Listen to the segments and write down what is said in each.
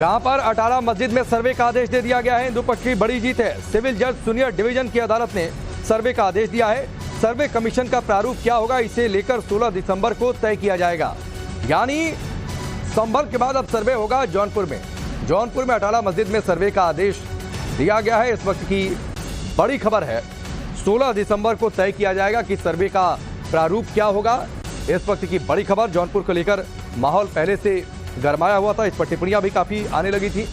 जहां पर अटाला मस्जिद में सर्वे का आदेश दे दिया गया है। हिंदू पक्ष की बड़ी जीत है। सिविल जज सीनियर डिवीजन की अदालत ने सर्वे का आदेश दिया है। सर्वे कमीशन का प्रारूप क्या होगा, इसे लेकर 16 दिसंबर को तय किया जाएगा। यानी संभल के बाद अब सर्वे होगा जौनपुर में। जौनपुर में अटाला मस्जिद में सर्वे का आदेश दिया गया है। इस वक्त की बड़ी खबर है, 16 दिसंबर को तय किया जाएगा कि सर्वे का प्रारूप क्या होगा। इस वक्त की बड़ी खबर, जौनपुर को लेकर माहौल पहले से गरमाया हुआ था। इस पर टिप्पणियां भी काफी आने लगी थी।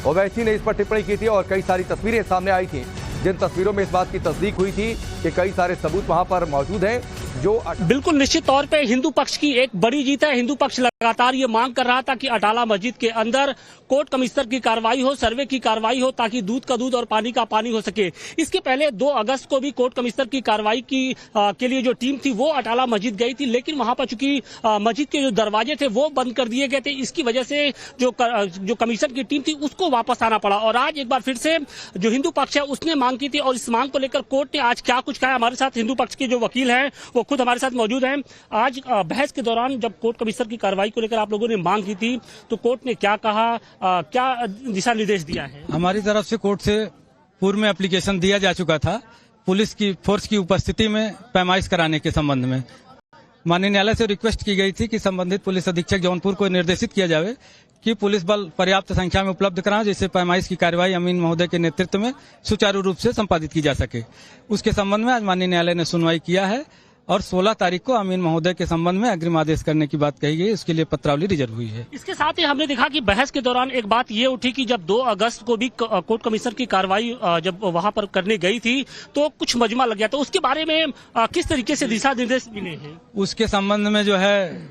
ओवैसी ने इस पर टिप्पणी की थी और कई सारी तस्वीरें सामने आई थी, जिन तस्वीरों में इस बात की तस्दीक हुई थी कि कई सारे सबूत वहां पर मौजूद हैं। जो बिल्कुल निश्चित तौर पे हिंदू पक्ष की एक बड़ी जीत है। हिंदू पक्ष लगातार ये मांग कर रहा था कि अटाला मस्जिद के अंदर कोर्ट कमिश्नर की कार्रवाई हो, सर्वे की कार्रवाई हो, ताकि दूध का दूध और पानी का पानी हो सके। इसके पहले 2 अगस्त को भी कोर्ट कमिश्नर की कार्रवाई के लिए जो टीम थी वो अटाला मस्जिद गई थी, लेकिन वहां पर चूंकि मस्जिद के जो दरवाजे थे वो बंद कर दिए गए थे, इसकी वजह से जो कमिश्नर की टीम थी उसको वापस आना पड़ा। और आज एक बार फिर से जो हिंदू पक्ष है उसने मांग की थी और इस मांग को लेकर कोर्ट ने आज क्या कुछ कहा। हमारे साथ हिंदू पक्ष के जो वकील हैं वो खुद हमारे साथ मौजूद हैं। आज बहस के दौरान जब कोर्ट कमिश्नर की कार्रवाई को लेकर आप लोगों ने मांग की थी तो कोर्ट ने क्या कहा, क्या दिशा निर्देश दिया है? हमारी तरफ से कोर्ट से पूर्व में एप्लीकेशन दिया जा चुका था पुलिस की फोर्स की उपस्थिति में पैमाइश कराने के संबंध में। माननीय न्यायालय से रिक्वेस्ट की गई थी कि संबंधित पुलिस अधीक्षक जौनपुर को निर्देशित किया जाए कि पुलिस बल पर्याप्त संख्या में उपलब्ध कराएं, जिससे पैमाइश की कार्यवाही अमीन महोदय के नेतृत्व में सुचारू रूप से संपादित की जा सके। उसके संबंध में आज माननीय न्यायालय ने सुनवाई किया है और 16 तारीख को अमीन महोदय के संबंध में अग्रिम आदेश करने की बात कही गई। उसके लिए पत्रावली रिजर्व हुई है। इसके साथ ही हमने देखा कि बहस के दौरान एक बात ये उठी कि जब 2 अगस्त को भी कोर्ट कमिश्नर की कार्रवाई जब वहां पर करने गई थी तो कुछ मजमा लग गया, तो उसके बारे में किस तरीके से दिशा निर्देश मिले हैं? उसके संबंध में जो है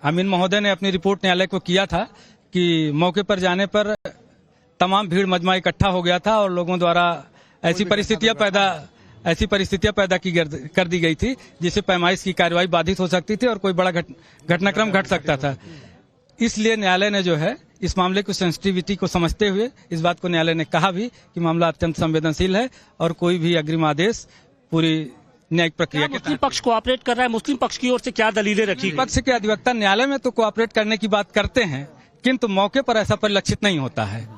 अमीन महोदय ने अपनी रिपोर्ट न्यायालय को किया था कि मौके पर जाने पर तमाम भीड़ मजमा इकट्ठा हो गया था और लोगों द्वारा ऐसी परिस्थितियां पैदा कर दी गई थी जिससे पैमाइश की कार्रवाई बाधित हो सकती थी और कोई बड़ा घटनाक्रम घट सकता था। इसलिए न्यायालय ने जो है इस मामले की सेंसिटिविटी को समझते हुए इस बात को न्यायालय ने कहा भी कि मामला अत्यंत संवेदनशील है और कोई भी अग्रिम आदेश पूरी न्यायिक प्रक्रिया के मुस्लिम पक्ष कोऑपरेट कर रहा है। मुस्लिम पक्ष की ओर से क्या दलीलें रखी? पक्ष के अधिवक्ता न्यायालय में तो कोऑपरेट करने की बात करते हैं, किंतु मौके पर ऐसा परिलक्षित नहीं होता है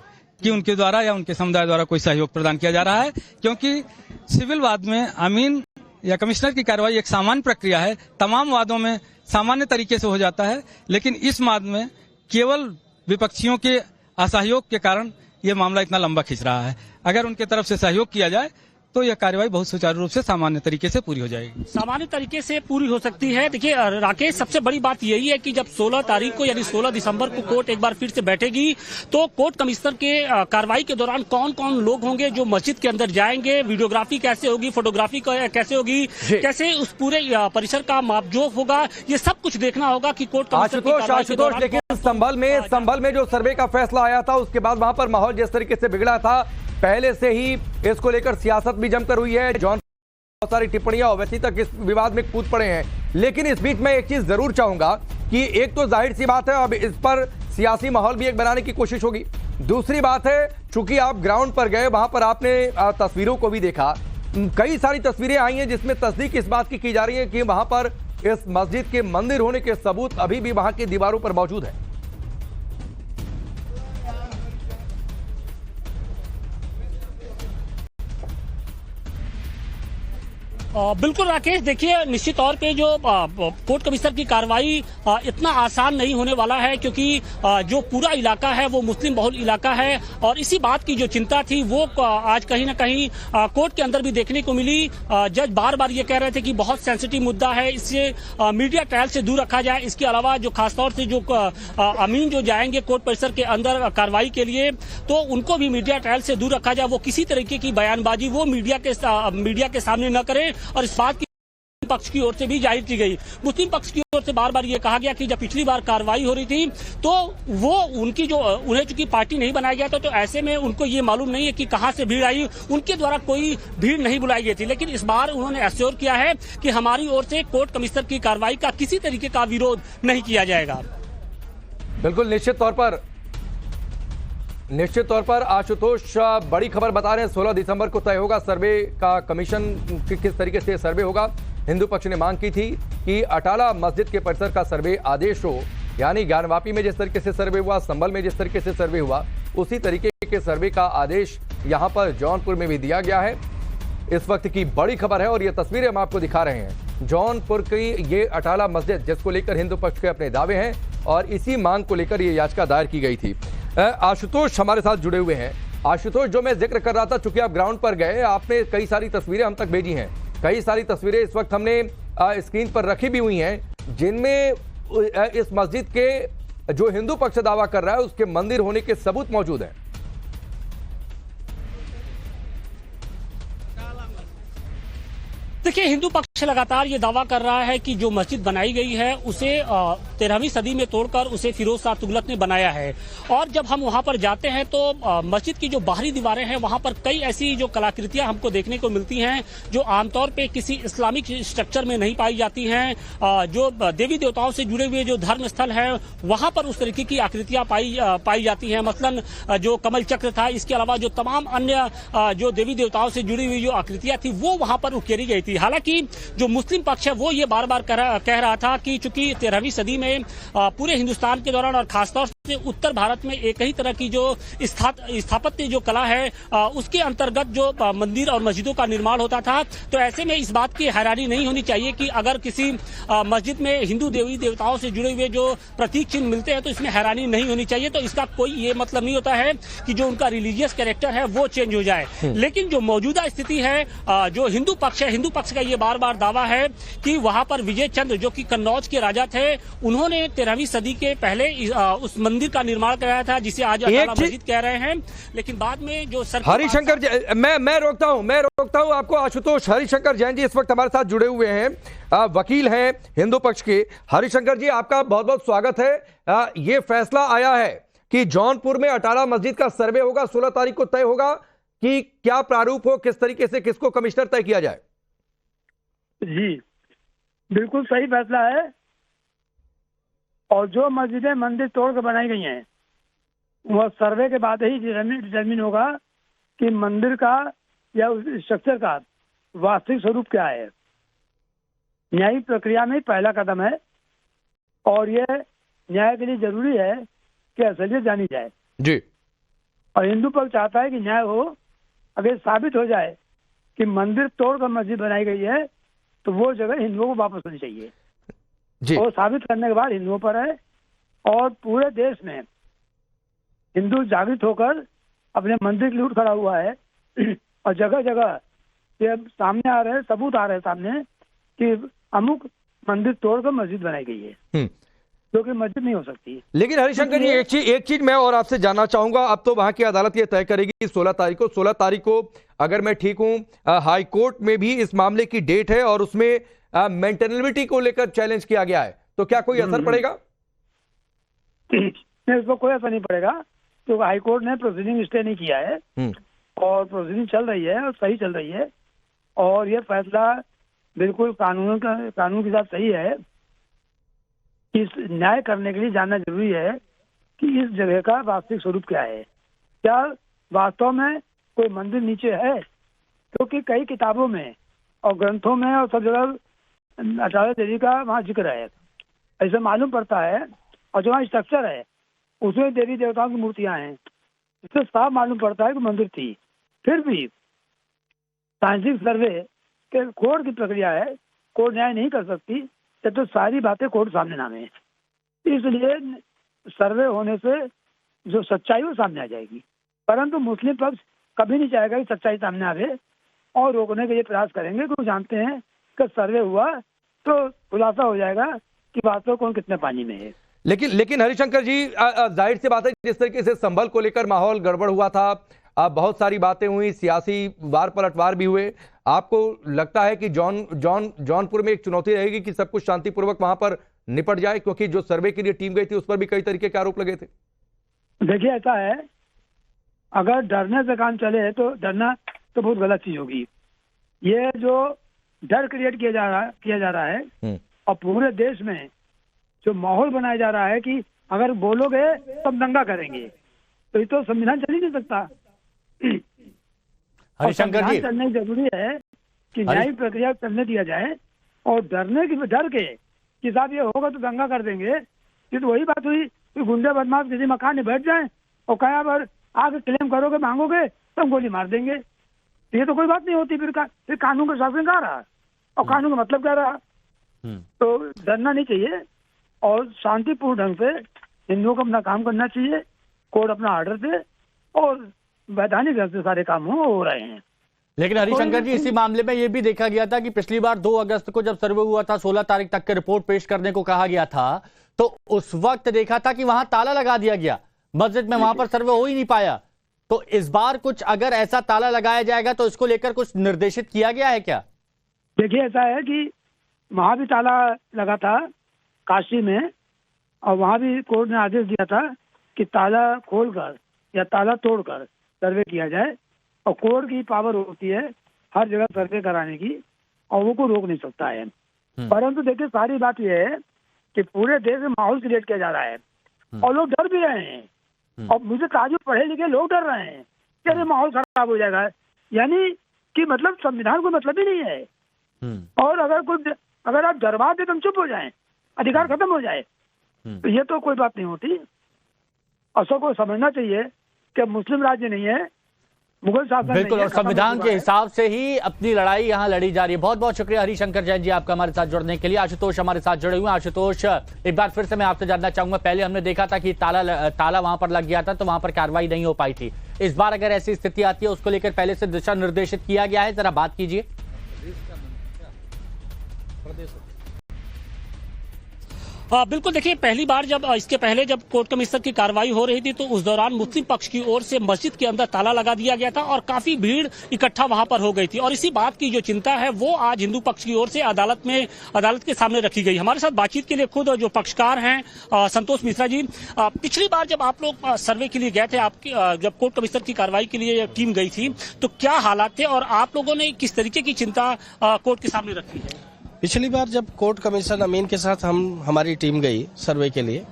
कि उनके द्वारा या उनके समुदाय द्वारा कोई सहयोग प्रदान किया जा रहा है, क्योंकि सिविल वाद में अमीन या कमिश्नर की कार्रवाई एक सामान्य प्रक्रिया है। तमाम वादों में सामान्य तरीके से हो जाता है, लेकिन इस वाद में केवल विपक्षियों के असहयोग के कारण यह मामला इतना लंबा खिंच रहा है। अगर उनके तरफ से सहयोग किया जाए तो यह कार्रवाई बहुत सुचारू रूप से सामान्य तरीके से पूरी हो जाएगी। सामान्य तरीके से पूरी हो सकती है। देखिए राकेश, सबसे बड़ी बात यही है कि जब 16 तारीख को यानी 16 दिसंबर को कोर्ट एक बार फिर से बैठेगी तो कोर्ट कमिश्नर के कार्रवाई के दौरान कौन कौन लोग होंगे जो मस्जिद के अंदर जाएंगे, वीडियोग्राफी कैसे होगी, फोटोग्राफी कैसे होगी, कैसे उस पूरे परिसर का मापजोख होगा, ये सब कुछ देखना होगा कि कोर्ट कमिश्नर। लेकिन संभल में जो सर्वे का फैसला आया था उसके बाद वहां पर माहौल जिस तरीके से बिगड़ा था, पहले से ही इसको लेकर सियासत भी जमकर हुई है। जॉन बहुत सारी टिप्पणियां ओवैसी तक इस विवाद में कूद पड़े हैं। लेकिन इस बीच में एक चीज जरूर चाहूंगा कि एक तो जाहिर सी बात है अब इस पर सियासी माहौल भी एक बनाने की कोशिश होगी। दूसरी बात है, चूंकि आप ग्राउंड पर गए, वहां पर आपने तस्वीरों को भी देखा, कई सारी तस्वीरें आई हैं जिसमें तस्दीक इस बात की जा रही है कि वहां पर इस मस्जिद के मंदिर होने के सबूत अभी भी वहां की दीवारों पर मौजूद है। बिल्कुल राकेश, देखिए निश्चित तौर पे जो कोर्ट कमिश्नर की कार्रवाई इतना आसान नहीं होने वाला है, क्योंकि जो पूरा इलाका है वो मुस्लिम बहुल इलाका है और इसी बात की जो चिंता थी वो आज कहीं ना कहीं कोर्ट के अंदर भी देखने को मिली। जज बार बार ये कह रहे थे कि बहुत सेंसिटिव मुद्दा है, इससे मीडिया ट्रायल से दूर रखा जाए। इसके अलावा जो खासतौर से जो अमीन जो जाएंगे कोर्ट परिसर के अंदर कार्रवाई के लिए, तो उनको भी मीडिया ट्रायल से दूर रखा जाए। वो किसी तरीके की बयानबाजी वो मीडिया के सामने न करें और इस बात की पक्ष की ओर से भी जाहिर की गई। मुस्लिम पक्ष की ओर से बार बार ये कहा गया कि जब पिछली बार कार्रवाई हो रही थी तो वो उनकी जो उन्हें चूंकि पार्टी नहीं बनाया गया था तो ऐसे में उनको ये मालूम नहीं है कि कहां से भीड़ आई, उनके द्वारा कोई भीड़ नहीं बुलाई गई थी। लेकिन इस बार उन्होंने एश्योर किया है कि हमारी ओर से कोर्ट कमिश्नर की कार्रवाई का किसी तरीके का विरोध नहीं किया जाएगा। बिल्कुल, निश्चित तौर पर आशुतोष बड़ी खबर बता रहे हैं, 16 दिसंबर को तय होगा सर्वे का कमीशन, किस तरीके से सर्वे होगा। हिंदू पक्ष ने मांग की थी कि अटाला मस्जिद के परिसर का सर्वे आदेश हो यानी ज्ञानवापी में जिस तरीके से सर्वे हुआ, संभल में जिस तरीके से सर्वे हुआ, उसी तरीके के सर्वे का आदेश यहां पर जौनपुर में भी दिया गया है। इस वक्त की बड़ी खबर है और ये तस्वीरें हम आपको दिखा रहे हैं। जौनपुर की ये अटाला मस्जिद जिसको लेकर हिंदू पक्ष के अपने दावे हैं और इसी मांग को लेकर ये याचिका दायर की गई थी। आशुतोष हमारे साथ जुड़े हुए हैं। आशुतोष, जो मैं जिक्र कर रहा था, चूंकि आप ग्राउंड पर गए, आपने कई सारी तस्वीरें हम तक भेजी हैं। कई सारी तस्वीरें इस वक्त हमने स्क्रीन पर रखी भी हुई हैं, जिनमें इस मस्जिद के जो हिंदू पक्ष दावा कर रहा है उसके मंदिर होने के सबूत मौजूद हैं। देखिए, हिंदू पक्ष लगातार ये दावा कर रहा है कि जो मस्जिद बनाई गई है उसे 13वीं सदी में तोड़कर उसे फिरोज शाह तुगलक ने बनाया है। और जब हम वहां पर जाते हैं तो मस्जिद की जो बाहरी दीवारें हैं वहां पर कई ऐसी जो कलाकृतियां हमको देखने को मिलती हैं जो आमतौर पे किसी इस्लामिक स्ट्रक्चर में नहीं पाई जाती हैं। जो देवी देवताओं से जुड़े हुए जो धर्म स्थल है वहां पर उस तरीके की आकृतियां पाई जाती हैं। मसलन जो कमल चक्र था, इसके अलावा जो तमाम अन्य जो देवी देवताओं से जुड़ी हुई जो आकृतियां थी वो वहां पर उकेरी गई थी। हालांकि जो मुस्लिम पक्ष है वो ये बार बार कह रहा था कि चूंकि 13वीं सदी में पूरे हिंदुस्तान के दौरान और खासतौर से उत्तर भारत में एक ही तरह की जो स्थापत्य जो कला है उसके अंतर्गत जो मंदिर और मस्जिदों का निर्माण होता था, तो ऐसे में इस बात की हैरानी नहीं होनी चाहिए कि अगर किसी मस्जिद में हिंदू देवी देवताओं से जुड़े हुए जो प्रतीक चिन्ह मिलते हैं तो इसमें हैरानी नहीं होनी चाहिए। तो इसका कोई ये मतलब नहीं होता है कि जो उनका रिलीजियस कैरेक्टर है वो चेंज हो जाए। लेकिन जो मौजूदा स्थिति है, जो हिंदू पक्ष है, हिंदू पक्ष का ये बार बार दावा है कि वहां पर विजय चंद्र जो कि कन्नौज के राजा थे, उन्होंने 13वीं सदी के पहले उस मंदिर का निर्माण कराया था जिसे आज अटाला मस्जिद कह रहे हैं। लेकिन बाद में जो हरिशंकर, मैं रोकता हूं आपको। आशुतोष, हरिशंकर जैन जी इस वक्त हमारे साथ जुड़े हुए हैं, वकील हैं हिंदू पक्ष के। हरिशंकर जी, आपका बहुत बहुत स्वागत है। ये फैसला आया है कि जौनपुर में अटाला मस्जिद का सर्वे होगा, 16 तारीख को तय होगा कि क्या प्रारूप हो, किस तरीके से किसको कमिश्नर तय किया जाए। जी बिल्कुल सही फैसला है। और जो मस्जिदें मंदिर तोड़ कर बनाई गई हैं वह सर्वे के बाद ही डिटरमिन होगा कि मंदिर का या उस स्ट्रक्चर का वास्तविक स्वरूप क्या है। न्यायिक प्रक्रिया में पहला कदम है और यह न्याय के लिए जरूरी है कि असलियत जानी जाए जी। और हिंदू पक्ष चाहता है कि न्याय हो। अगर साबित हो जाए कि मंदिर तोड़कर मस्जिद बनाई गई है तो वो जगह हिंदुओं को वापस होनी चाहिए जी। और साबित करने के बाद हिंदुओं पर है। और पूरे देश में हिंदू जागृत होकर अपने मंदिर के लिए उठ खड़ा हुआ है और जगह जगह ये सामने आ रहे हैं, सबूत आ रहे हैं सामने कि अमुक मंदिर तोड़कर मस्जिद बनाई गई है, जो कि मस्जिद नहीं हो सकती। लेकिन हरिशंकर जी, एक चीज मैं और आपसे जानना चाहूंगा। अब तो वहां की अदालत ये तय करेगी 16 तारीख को अगर मैं ठीक हूं, हाई कोर्ट में भी इस मामले की डेट है और उसमें मेंटेनेबिलिटी को लेकर चैलेंज किया गया है, तो क्या कोई असर पड़ेगा? इसको कोई असर नहीं पड़ेगा क्योंकि हाई कोर्ट ने प्रोसीडिंग स्टे नहीं किया है और प्रोसीडिंग चल रही है और सही चल रही है। और यह फैसला बिल्कुल कानून के साथ सही है। इस न्याय करने के लिए जानना जरूरी है कि इस जगह का वास्तविक स्वरूप क्या है, क्या वास्तव में कोई मंदिर नीचे है। क्योंकि कई किताबों में और ग्रंथों में और सब जगह अटाला देवी का वहाँ जिक्र है, ऐसा मालूम पड़ता है। और जो वहाँ स्ट्रक्चर है उसमें देवी देवताओं की मूर्तियां हैं, इससे साफ मालूम पड़ता है कि मंदिर थी। फिर भी साइंटिफिक सर्वे के कोर्ट की प्रक्रिया है, कोर्ट न्याय नहीं कर सकती जब तो सारी बातें कोर्ट सामने ना आए। इसलिए सर्वे होने से जो सच्चाई वो सामने आ जाएगी। परंतु मुस्लिम पक्ष कभी नहीं चाहेगा कि सच्चाई सामने आवे और रोकने के लिए प्रयास करेंगे, क्योंकि जानते हैं कि सर्वे हुआ तो खुलासा हो जाएगा कि वास्तव कौन कितने पानी में है। लेकिन हरिशंकर जी, जाहिर सी बात है, जिस तरीके से संभल को लेकर माहौल गड़बड़ हुआ था, बहुत सारी बातें हुई, सियासी वार पलटवार भी हुए, आपको लगता है कि जौनपुर में एक चुनौती रहेगी कि सब कुछ शांतिपूर्वक वहां पर निपट जाए? क्योंकि जो सर्वे के लिए टीम गई थी उस पर भी कई तरीके के आरोप लगे थे। देखिए, ऐसा है, अगर डरने से काम चले तो डरना तो बहुत गलत चीज होगी। ये जो डर क्रिएट किया जा रहा है और पूरे देश में जो माहौल बनाया जा रहा है कि अगर बोलोगे तब दंगा करेंगे, तो ये तो संविधान चल ही नहीं सकता। हरिशंकर जी, चलने जरूरी है कि न्यायिक प्रक्रिया चलने दिया जाए और डर के कि साहब ये होगा तो दंगा कर देंगे, ये तो वही बात हुई कि गुंडे बदमाश किसी मकान में बैठ जाए और कहा अगर आगे क्लेम करोगे मांगोगे तो हम गोली मार देंगे। ये तो कोई बात नहीं होती। फिर कानून का शासन कहाँ रहा और कानून का मतलब क्या रहा? तो डरना नहीं चाहिए और शांतिपूर्ण ढंग से हिंदुओं को अपना काम करना चाहिए। कोर्ट अपना ऑर्डर दे और वैधानिक ढंग से सारे काम हो रहे हैं। लेकिन हरिशंकर जी, इसी मामले में यह भी देखा गया था कि पिछली बार 2 अगस्त को जब सर्वे हुआ था, 16 तारीख तक की रिपोर्ट पेश करने को कहा गया था, तो उस वक्त देखा था कि वहां ताला लगा दिया गया मस्जिद में, वहां पर सर्वे हो ही नहीं पाया। तो इस बार कुछ अगर ऐसा ताला लगाया जाएगा तो इसको लेकर कुछ निर्देशित किया गया है क्या? देखिए, ऐसा है कि वहां भी ताला लगा था काशी में, और वहां भी कोर्ट ने आदेश दिया था कि ताला खोलकर या ताला तोड़कर सर्वे किया जाए। और कोर्ट की पावर होती है हर जगह सर्वे कराने की और वो को रोक नहीं सकता है। परंतु देखिए, सारी बात यह है कि पूरे देश में माहौल क्रिएट किया जा रहा है और लोग डर भी रहे हैं। और मुझे ताजुब, पढ़े लिखे लोग डर रहे हैं कि अरे माहौल खराब हो जाएगा, यानी कि मतलब संविधान को मतलब ही नहीं है। और अगर आप डरवा दे तो हम चुप हो जाएं, अधिकार खत्म हो जाए, तो ये तो कोई बात नहीं होती। और सबको समझना चाहिए कि मुस्लिम राज्य नहीं है, मुगल शासन बिल्कुल, नहीं और है, संविधान के हिसाब से ही अपनी लड़ाई यहाँ लड़ी जा रही है। बहुत बहुत शुक्रिया हरिशंकर जैन जी आपका हमारे साथ जुड़ने के लिए। आशुतोष हमारे साथ जुड़े हुए हैं। आशुतोष, एक बार फिर से मैं आपसे जानना चाहूंगा, पहले हमने देखा था कि ताला वहां पर लग गया था तो वहां पर कार्रवाई नहीं हो पाई थी। इस बार अगर ऐसी स्थिति आती है, उसको लेकर पहले से दिशा निर्देशित किया गया है, जरा बात कीजिए। बिल्कुल, देखिए, पहली बार जब इसके पहले जब कोर्ट कमिश्नर की कार्रवाई हो रही थी तो उस दौरान मुस्लिम पक्ष की ओर से मस्जिद के अंदर ताला लगा दिया गया था और काफी भीड़ इकट्ठा वहां पर हो गई थी। और इसी बात की जो चिंता है वो आज हिंदू पक्ष की ओर से अदालत के सामने रखी गई। हमारे साथ बातचीत के लिए खुद जो पक्षकार हैं संतोष मिश्रा जी, पिछली बार जब आप लोग सर्वे के लिए गए थे, आपकी जब कोर्ट कमिश्नर की कार्रवाई के लिए टीम गई थी, तो क्या हालात थे और आप लोगों ने किस तरीके की चिंता कोर्ट के सामने रखी है? पिछली बार जब कोर्ट कमिश्नर अमीन के साथ हमारी टीम गई सर्वे के लिए,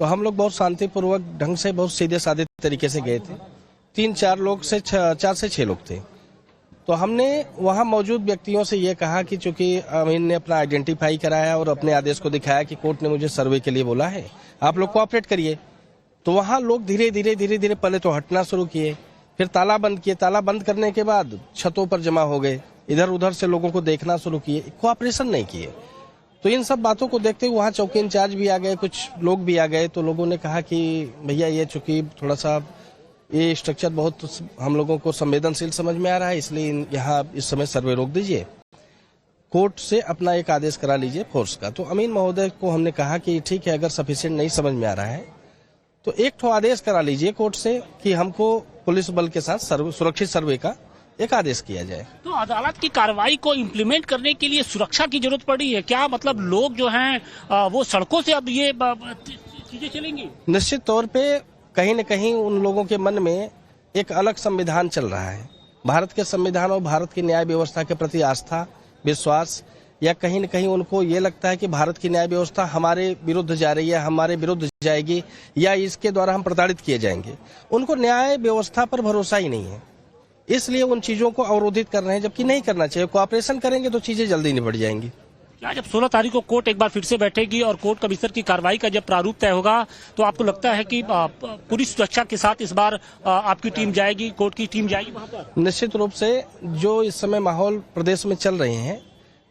तो हम लोग बहुत शांतिपूर्वक ढंग से, बहुत सीधे साधे तरीके से गए थे। 4 से 6 लोग थे। तो हमने वहां मौजूद व्यक्तियों से ये कहा कि चूंकि अमीन ने अपना आइडेंटिफाई कराया और अपने आदेश को दिखाया कि कोर्ट ने मुझे सर्वे के लिए बोला है, आप लोग कोऑपरेट करिए। तो वहां लोग धीरे धीरे पहले तो हटना शुरू किए, फिर ताला बंद किए। ताला बंद करने के बाद छतों पर जमा हो गए, इधर उधर से लोगों को देखना शुरू किए, कोऑपरेशन नहीं किए। तो इन सब बातों को देखते हुए वहाँ चौकी इंचार्ज भी आ गए, कुछ लोग भी आ गए। तो लोगों ने कहा कि भैया ये चूंकि थोड़ा सा ये स्ट्रक्चर बहुत हम लोगों को संवेदनशील समझ में आ रहा है, इसलिए यहाँ इस समय सर्वे रोक दीजिए, कोर्ट से अपना एक आदेश करा लीजिए फोर्स का। तो अमीन महोदय को हमने कहा कि ठीक है, अगर सफिशिएंट नहीं समझ में आ रहा है तो एक ठो आदेश करा लीजिए कोर्ट से कि हमको पुलिस बल के साथ सुरक्षित सर्वे का एक आदेश किया जाए। तो अदालत की कार्रवाई को इम्प्लीमेंट करने के लिए सुरक्षा की जरूरत पड़ी है क्या? मतलब लोग जो हैं वो सड़कों से अब ये चीजें चलेंगी? निश्चित तौर पे कहीं न कहीं उन लोगों के मन में एक अलग संविधान चल रहा है। भारत के संविधान और भारत की न्याय व्यवस्था के प्रति आस्था, विश्वास, या कहीं न कहीं उनको ये लगता है कि भारत की न्याय व्यवस्था हमारे विरुद्ध जा रही है, हमारे विरुद्ध जाएगी या इसके द्वारा हम प्रताड़ित किए जाएंगे। उनको न्याय व्यवस्था पर भरोसा ही नहीं है, इसलिए उन चीजों को अवरोधित कर रहे हैं, जबकि नहीं करना चाहिए। कोऑपरेशन करेंगे तो चीजें जल्दी निपट जाएंगी। क्या जब 16 तारीख को कोर्ट एक बार फिर से बैठेगी और कोर्ट कमिश्नर की कार्रवाई का जब प्रारूप तय होगा, तो आपको लगता है कि पूरी सुरक्षा के साथ इस बार आपकी टीम जाएगी, कोर्ट की टीम जाएगी वहां पर? निश्चित रूप से जो इस समय माहौल प्रदेश में चल रहे हैं,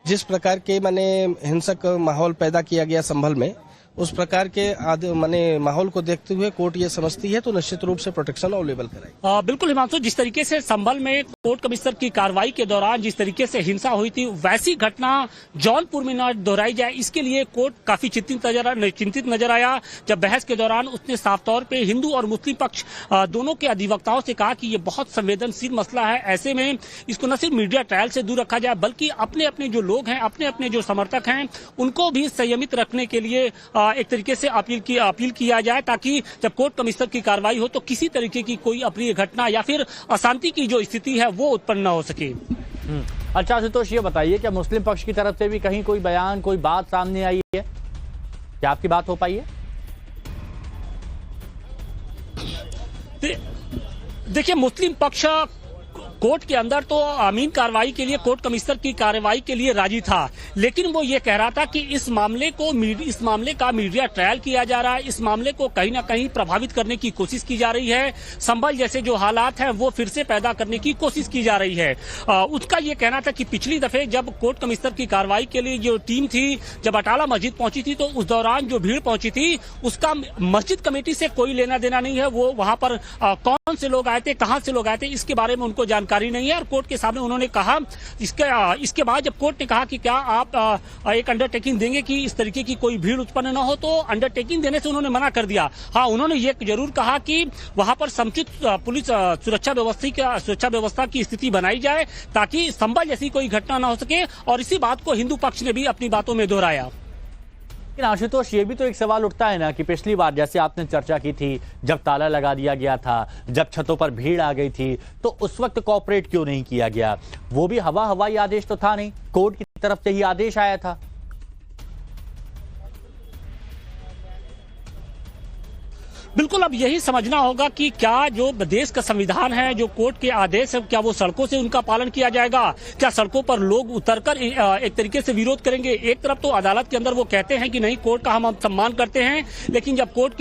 जिस प्रकार के हिंसक माहौल पैदा किया गया संभल में, उस प्रकार के माहौल को देखते हुए कोर्ट ये समझती है तो निश्चित रूप से प्रोटेक्शन अवेलेबल कराएगी। बिल्कुल हिमांशु, जिस तरीके से संभल में कोर्ट कमिश्नर की कार्रवाई के दौरान जिस तरीके से हिंसा हुई थी, वैसी घटना जौनपुर में न दोहराई जाए, इसके लिए कोर्ट काफी चिंतित नजर आया। जब बहस के दौरान उसने साफ तौर पे हिंदू और मुस्लिम पक्ष दोनों के अधिवक्ताओं से कहा कि ये बहुत संवेदनशील मसला है, ऐसे में इसको न सिर्फ मीडिया ट्रायल से दूर रखा जाए बल्कि अपने अपने जो लोग हैं, अपने अपने जो समर्थक हैं, उनको भी संयमित रखने के लिए एक तरीके से अपील किया जाए, ताकि जब कोर्ट कमिश्नर की कार्रवाई हो तो किसी तरीके की कोई अप्रिय घटना या फिर अशांति की जो स्थिति है वो उत्पन्न न हो सके। अच्छा आशुतोष, ये बताइए क्या मुस्लिम पक्ष की तरफ से भी कहीं कोई बयान, कोई बात सामने आई है? क्या आपकी बात हो पाई है? देखिए, मुस्लिम पक्ष कोर्ट के अंदर तो अमीन कार्रवाई के लिए, कोर्ट कमिश्नर की कार्रवाई के लिए राजी था, लेकिन वो ये कह रहा था कि इस मामले का मीडिया ट्रायल किया जा रहा है, इस मामले को कहीं ना कहीं प्रभावित करने की कोशिश की जा रही है, संभल जैसे जो हालात हैं वो फिर से पैदा करने की कोशिश की जा रही है। उसका ये कहना था कि पिछली दफे जब कोर्ट कमिश्नर की कार्रवाई के लिए जो टीम थी, जब अटाला मस्जिद पहुंची थी, तो उस दौरान जो भीड़ पहुंची थी उसका मस्जिद कमेटी से कोई लेना देना नहीं है। वो वहां पर कौन से लोग आए थे, कहां से लोग आए थे, इसके बारे में उनको जानकारी नहीं है। और कोर्ट के सामने उन्होंने कहा, इसके बाद जब कोर्ट ने कहा कि क्या आप एक अंडरटेकिंग देंगे कि इस तरीके की कोई भीड़ उत्पन्न न हो, तो अंडरटेकिंग देने से उन्होंने मना कर दिया। हाँ, उन्होंने ये जरूर कहा कि वहां पर समुचित पुलिस सुरक्षा व्यवस्था की स्थिति बनाई जाए ताकि संभल जैसी कोई घटना न हो सके, और इसी बात को हिंदू पक्ष ने भी अपनी बातों में दोहराया। लेकिन आशुतोष, ये भी तो एक सवाल उठता है ना कि पिछली बार जैसे आपने चर्चा की थी, जब ताला लगा दिया गया था, जब छतों पर भीड़ आ गई थी, तो उस वक्त कोऑपरेट क्यों नहीं किया गया? वो भी हवाई आदेश तो था नहीं, कोर्ट की तरफ से ही आदेश आया था। बिल्कुल, अब यही समझना होगा कि क्या जो देश का संविधान है, जो कोर्ट के आदेश है, क्या वो सड़कों से उनका पालन किया जाएगा? क्या सड़कों पर लोग उतरकर एक तरीके से विरोध करेंगे? एक तरफ तो अदालत के अंदर वो कहते हैं कि नहीं, कोर्ट का हम सम्मान करते हैं, लेकिन जब कोर्ट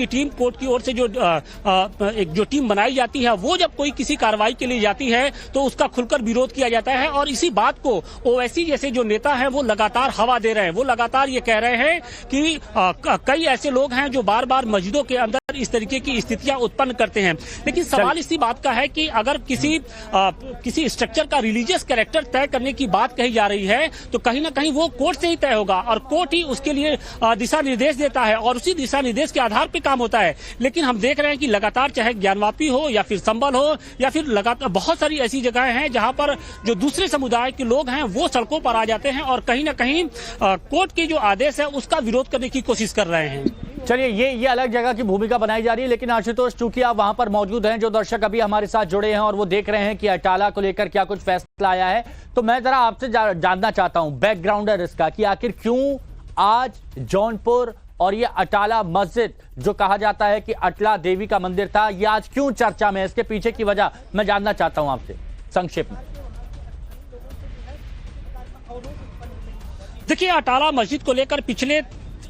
की ओर से जो टीम बनाई जाती है, वो जब कोई किसी कार्रवाई के लिए जाती है तो उसका खुलकर विरोध किया जाता है। और इसी बात को ओवैसी जैसे जो नेता है वो लगातार हवा दे रहे हैं। वो लगातार ये कह रहे हैं कि कई ऐसे लोग हैं जो बार बार मस्जिदों के अंदर इस तरीके की स्थितियां उत्पन्न करते हैं। लेकिन सवाल इसी बात का है कि अगर किसी स्ट्रक्चर का रिलीजियस कैरेक्टर तय करने की बात कही जा रही है, तो कहीं ना कहीं वो कोर्ट से ही तय होगा और कोर्ट ही उसके लिए दिशा निर्देश देता है और उसी दिशा निर्देश के आधार पर काम होता है। लेकिन हम देख रहे हैं कि लगातार, चाहे ज्ञानवापी हो या फिर संभल हो या फिर लगातार बहुत सारी ऐसी जगहें हैं जहां पर जो दूसरे समुदाय के लोग हैं वो सड़कों पर आ जाते हैं और कहीं ना कहीं कोर्ट के जो आदेश है उसका विरोध करने की कोशिश कर रहे हैं। चलिए, ये अलग जगह की भूमिका बनाई जा रही है, लेकिन आशुतोष, चूंकि आप वहां पर मौजूद हैं, जो दर्शक अभी हमारे साथ जुड़े हैं और वो देख रहे हैं कि अटाला को लेकर क्या कुछ फैसला आया है, तो मैं जरा आपसे जानना चाहता हूं बैकग्राउंडर इसका कि आखिर क्यों आज जौनपुर और ये अटाला मस्जिद, जो कहा जाता है कि अटला देवी का मंदिर था, ये आज क्यों चर्चा में है? इसके पीछे की वजह मैं जानना चाहता हूं आपसे संक्षेप में। देखिए, अटाला मस्जिद को लेकर पिछले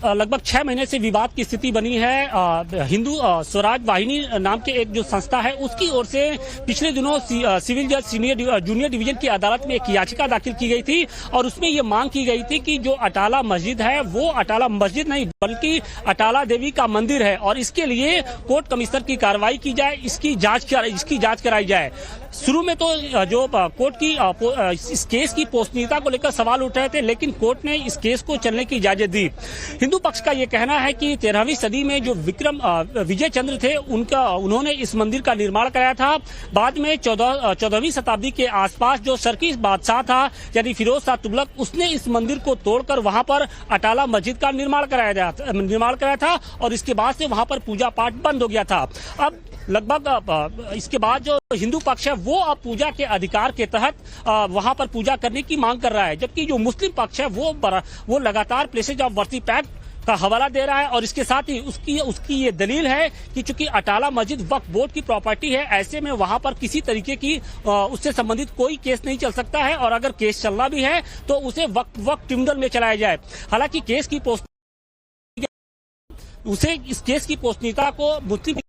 लगभग 6 महीने से विवाद की स्थिति बनी है। हिंदू स्वराज वाहिनी नाम के एक जो संस्था है उसकी ओर से पिछले दिनों सिविल जज जूनियर डिवीजन की अदालत में एक याचिका दाखिल की गई थी और उसमें ये मांग की गई थी कि जो अटाला मस्जिद है वो अटाला मस्जिद नहीं बल्कि अटाला देवी का मंदिर है और इसके लिए कोर्ट कमिश्नर की कार्रवाई की जाए, इसकी जांच कराई जाए। शुरू में तो जो कोर्ट की इस केस की पोषणीयता को लेकर सवाल उठ रहे थे, लेकिन कोर्ट ने इस केस को चलने की इजाजत दी। हिंदू पक्ष का यह कहना है कि 13वीं सदी में जो विजय चंद्र थे उन्होंने इस मंदिर का निर्माण कराया था। बाद में 14वीं शताब्दी के आसपास जो शर्की बादशाह था यानी फिरोज शाह तुगलक, उसने इस मंदिर को तोड़कर वहां पर अटाला मस्जिद का निर्माण कराया था और इसके बाद से वहां पर पूजा पाठ बंद हो गया था। अब लगभग इसके बाद जो हिंदू पक्ष है वो अब पूजा के अधिकार के तहत वहां पर पूजा करने की मांग कर रहा है, जबकि जो मुस्लिम पक्ष है वो लगातार प्लेसेज ऑफ वर्शिप एक्ट का हवाला दे रहा है और इसके साथ ही उसकी ये दलील है कि चूंकि अटाला मस्जिद वक्फ बोर्ड की प्रॉपर्टी है, ऐसे में वहां पर किसी तरीके की उससे संबंधित कोई केस नहीं चल सकता है और अगर केस चलना भी है तो उसे वक्फ ट्रिब्यूनल में चलाया जाए। हालांकि इस केस की पोषणीयता को मुस्लिम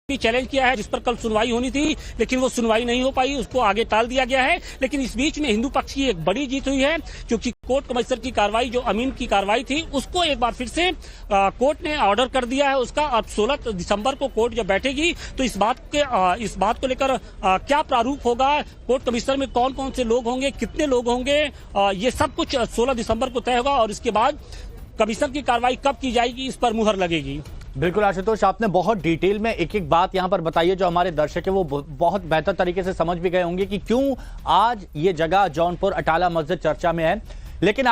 चैलेंज किया है, जिस पर कल सुनवाई होनी थी, लेकिन वो सुनवाई नहीं हो पाई, उसको आगे टाल दिया गया है। लेकिन इस बीच में हिंदू पक्ष की एक बड़ी जीत हुई है, क्योंकि कोर्ट कमिश्नर की कार्रवाई, जो अमीन की कार्रवाई थी, उसको एक बार फिर से कोर्ट ने ऑर्डर कर दिया है उसका। अब 16 दिसंबर को कोर्ट जब बैठेगी तो इस बात को लेकर क्या प्रारूप होगा, कोर्ट कमिश्नर में कौन कौन से लोग होंगे, कितने लोग होंगे, ये सब कुछ 16 दिसंबर को तय होगा और इसके बाद कमिश्नर की कार्रवाई कब की जाएगी इस पर मुहर लगेगी। बिल्कुल आशुतोष, आपने बहुत डिटेल में एक एक बात यहां पर बताई है, जो हमारे दर्शक है वो बहुत बेहतर तरीके से समझ भी गए होंगे कि क्यों आज ये जगह जौनपुर अटाला मस्जिद चर्चा में है। लेकिन